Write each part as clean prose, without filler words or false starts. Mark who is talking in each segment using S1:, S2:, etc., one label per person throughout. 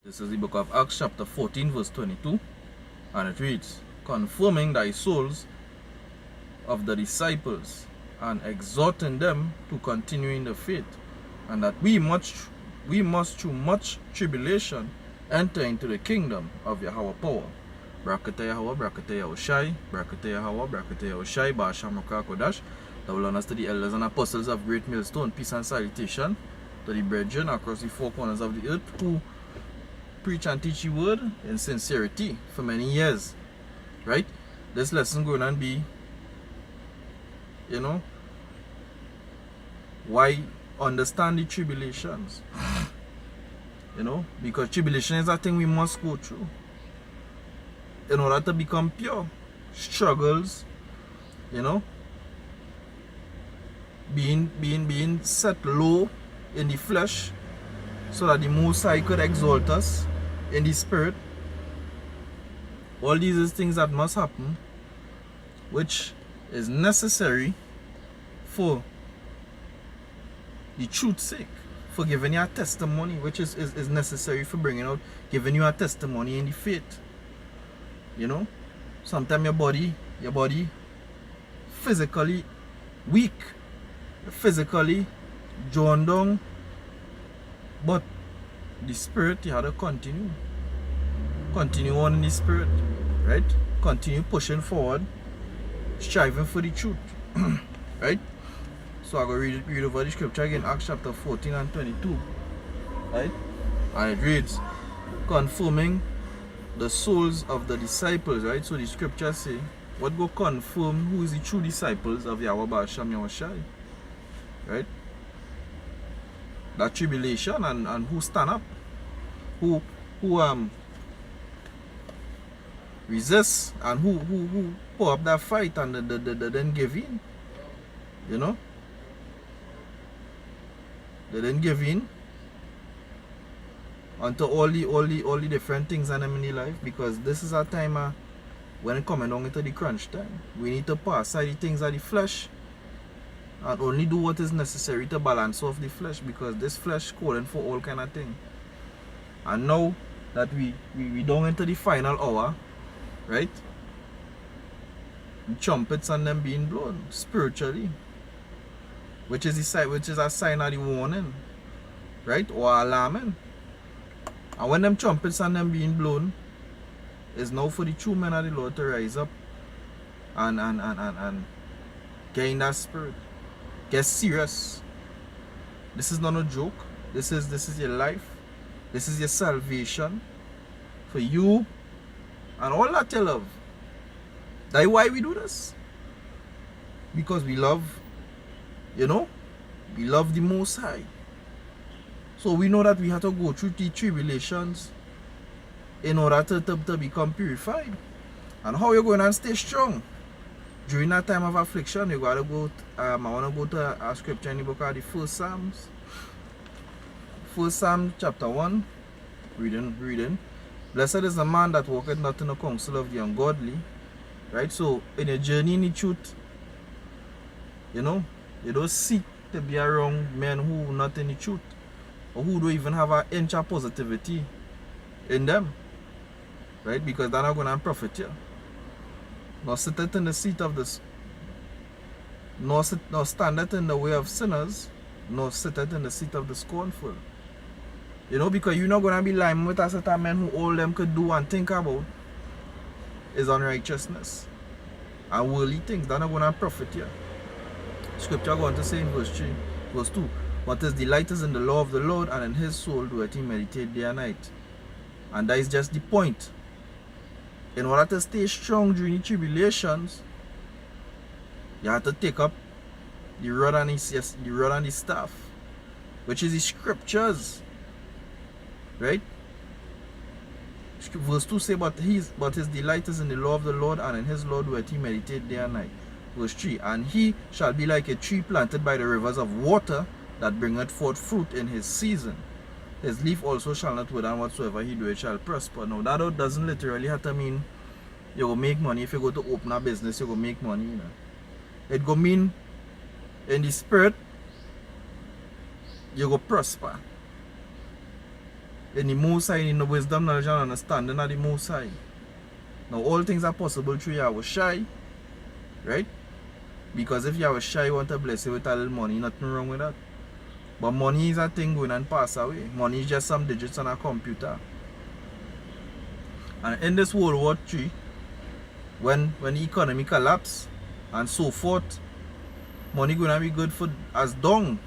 S1: This is the book of Acts chapter 14 verse 22, and it reads, confirming thy souls of the disciples and exhorting them to continue in the faith, and that we must through much tribulation enter into the kingdom of Yahweh power. Brakata Yahweh, Brakata Yahushai, Brakata Yahweh, Brakata Yahushai, Ba'asham Rakah Kodash. Thou will honors to the elders and apostles of Great Millstone, peace and salutation to the brethren across the four corners of the earth who preach and teach the word in sincerity for many years. Right? This lesson going to be, why understand the tribulations. Because tribulation is a thing we must go through in order to become pure. Struggles, being set low in the flesh so that the Most High could exalt us in the spirit. All these are things that must happen, which is necessary for the truth's sake, for giving you a testimony, which is necessary for bringing out, giving you a testimony in the faith. Sometimes your body physically weak, physically drawn down, but the spirit, you have to continue on in the spirit, right? Continue pushing forward, striving for the truth. Right? So I go read over the scripture again, Acts chapter 14 and 22, right? And it reads, confirming the souls of the disciples, right? So the scripture say, what go confirm who is the true disciples of Yahweh Ba'asham Yahushai, right? That tribulation and who stand up, who resist, and who pull up that fight and then give in. They didn't give in unto all the different things in the life, because this is a time when it coming down into the crunch time. We need to pass aside the things of the flesh and only do what is necessary to balance off the flesh, because this flesh calling for all kind of thing. And now that we down into the final hour, right? The trumpets and them being blown spiritually, which is a sign of the warning, right? Or alarming. And when them trumpets and them being blown, is now for the true men of the Lord to rise up and gain that spirit. Get serious. This is not a joke. This is your life. This is your salvation for you and all that you love. That's why we do this. Because we love, we love the Most High. So we know that we have to go through the tribulations in order to become purified. And how you're going to stay strong during that time of affliction? You got to go. I want to go to a scripture in the book of the First Psalms. First Psalm chapter 1. Reading. Blessed is the man that walketh not in the counsel of the ungodly. Right? So in your journey in the truth, you don't seek to be around men who not in the truth, or who don't even have an inch of positivity in them, right? Because they're not going to profit you. Nor sit it in the seat of this, nor stand it in the way of sinners, nor sit it in the seat of the scornful. Because you're not going to be lying with a set of men who all them could do and think about is unrighteousness and worldly things. They're not going to profit you. Scripture going to say in verse 2, but his delight is in the law of the Lord, and in his soul doeth he meditate day and night. And that is just the point. In order to stay strong during the tribulations, you have to take up the rod and the staff, which is the scriptures, right? Verse 2 say, but his delight is in the law of the Lord, and in his law doeth he meditate day and night. Verse 3, and he shall be like a tree planted by the rivers of water, that bringeth forth fruit in his season. His leaf also shall not wither, and whatsoever he doeth shall prosper. Now that doesn't literally have to mean you will make money. If you go to open a business, you will make money. It go mean in the spirit, you will prosper. in the Most High, in the wisdom, knowledge, and understanding of the Most High. Now, all things are possible through Yahweh Shai, right? Because if Yahweh Shai want to bless you with a little money, nothing wrong with that. But money is a thing going and pass away. Money is just some digits on a computer. And in this World War III, when the economy collapse and so forth, money gonna be good for as dung.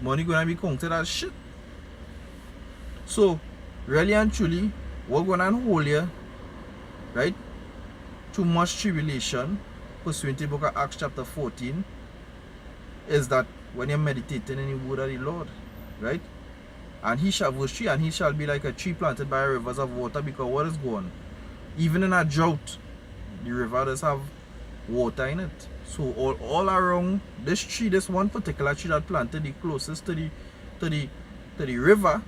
S1: Money gonna be counted as shit. So, really and truly, we're gonna hold here, right? Too much tribulation, pursuant to the book of Acts chapter 14, is that when you're meditating in the word of the Lord, right? And he shall, verse 3, and he shall be like a tree planted by rivers of water, because what is going? Even in a drought, the river does have water in it. So all around this tree, this one particular tree that planted the closest to the river,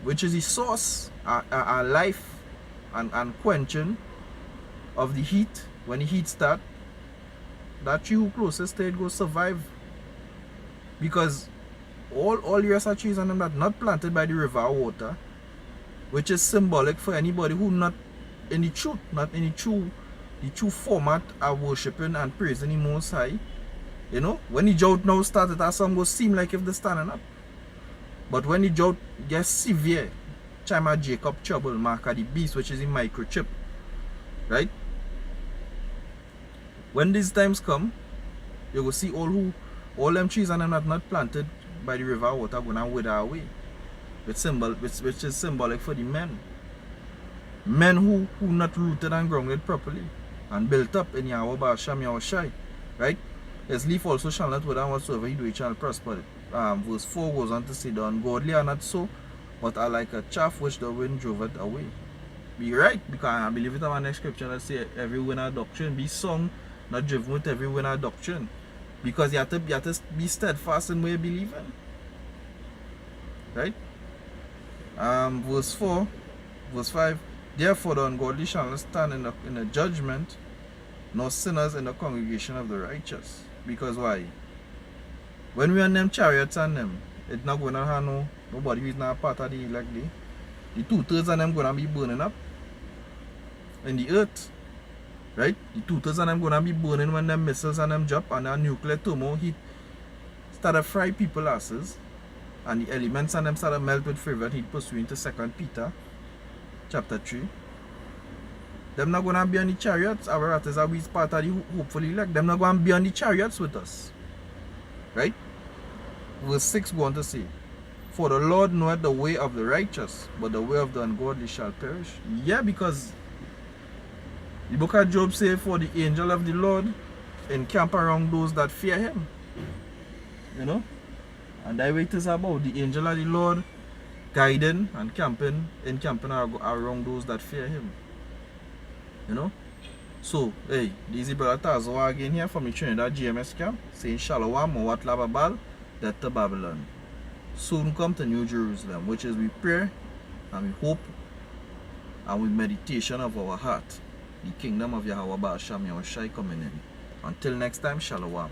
S1: which is the source, our life and quenching of the heat. When the heat start, that tree who closest to it go survive. Because all the rest of trees and them that not planted by the river or water, which is symbolic for anybody who not in the truth, not in the true format of worshiping and praising the Most High. You know, when the drought now started, that some go seem like if they're standing up. But when the drought gets severe, time of Jacob trouble, mark of the beast, which is the microchip, right? When these times come, you will see all them trees and them that not planted by the river water gonna wither away. Which is symbolic for the men. Men who not rooted and grounded properly and built up in Yahweh Ba'asham Yahweh Shai, right? His leaf also shall not wither, whatsoever he do, it shall prosper. Verse 4 goes on to say, the ungodly are not so, but are like a chaff which the wind drove it away. Be right, because I believe it in my next scripture that say every winner doctrine be sung, not driven with every winner doctrine. Because you have to be steadfast in what you believe in. Right? Verse 4, verse 5. Therefore the ungodly shall not stand in the judgment, nor sinners in the congregation of the righteous. Because why? When we on them chariots and them, it's not going to have nobody who is not part of the elect. The 2/3 of them going to be burning up in the earth. Right? The 2/3 of them going to be burning when them missiles and them drop and the nuclear turmoil heat start to fry people asses. And the elements and them start to melt with fervent heat, pursuant to 2 Peter chapter 3. Them not going to be on the chariots. Our artists are part of the hopefully elect. Them not going to be on the chariots with us. Right? Verse 6 going to say, for the Lord knoweth the way of the righteous, but the way of the ungodly shall perish. Yeah, because the book of Job says, for the angel of the Lord encamp around those that fear him. You know? And that way it is about the angel of the Lord guiding and encamping around those that fear him. You know? So, hey, this is Brother Tazoa again here from the Trinidad GMS camp, saying Shalom, Mawat Lababal, death to Babylon. Soon come to New Jerusalem, which is we pray and we hope and with meditation of our heart, the kingdom of Yahweh Ba'asham Yahweh Shai coming in. Until next time, Shalom.